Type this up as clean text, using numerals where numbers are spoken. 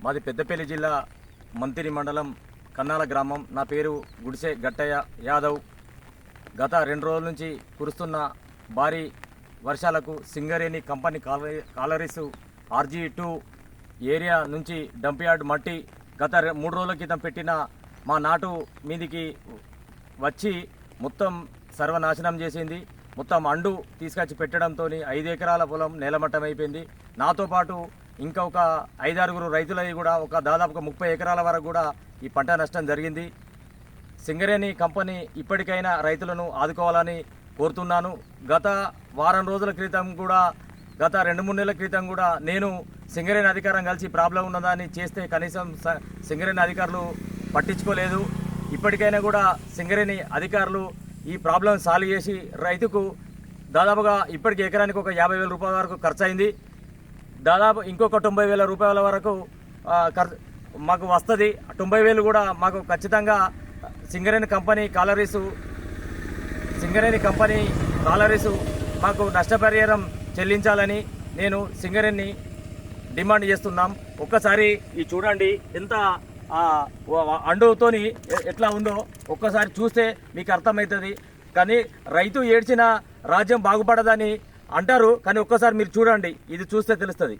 మాది పెద్దపల్లి జిల్లా మంతిని మండలం కన్నాల గ్రామం. నా పేరు గుడిసె గట్టయ్య యాదవ్. గత 2 రోజుల నుంచి కురుస్తున్న భారీ వర్షాలకు Singareni company collieries RG2 area నుంచి డంప్ యార్డ్ మట్టి గత 3 రోజుల క్రితం పెట్టిన మా నాటు మీదికి వచ్చి మొత్తం సర్వనాశనం చేసింది. మొత్తం అండు తీసుకొచ్చి పెట్టడంతో 5 ఎకరాల పొలం నేలమట్టం అయిపోయింది. నాతో పాటు ఇంకా ఒక 5-6 రైతులవి కూడా దాదాపుగా 30 ఎకరాల వరకు కూడా ఈ పంట నష్టం జరిగింది. సింగరేణి కంపెనీ ఇప్పటికైనా రైతులను ఆదుకోవాలని కోరుతున్నాను. గత వారం రోజుల క్రితం కూడా, గత 2-3 నెలల క్రితం కూడా నేను సింగరేణి అధికారం కలిసి ప్రాబ్లం ఉన్నదాన్ని చేస్తే కనీసం సింగరేణి అధికారులు పట్టించుకోలేదు. ఇప్పటికైనా కూడా సింగరేణి అధికారులు ఈ ప్రాబ్లం సాల్వ్ చేసి రైతుకు దాదాపుగా ఇప్పటికి ఎకరానికి ఒక 50,000 రూపాయల వరకు ఖర్చు అయింది. దాదాపు ఇంకొక 90,000 రూపాయల వరకు మాకు వస్తుంది. 90,000 కూడా మాకు ఖచ్చితంగా సింగరేణి కంపెనీ కాలరీసు మాకు నష్టపరిహారం చెల్లించాలని నేను సింగరేణిని డిమాండ్ చేస్తున్నాం. ఒక్కసారి ఈ చూడండి ఎంత అండుతోని ఎట్లా ఉందో ఒక్కసారి చూస్తే మీకు అర్థమవుతుంది. కానీ రైతు ఏడ్చిన రాజ్యం బాగుపడదని అంటారు, కానీ ఒక్కసారి మీరు చూడండి, ఇది చూస్తే తెలుస్తుంది.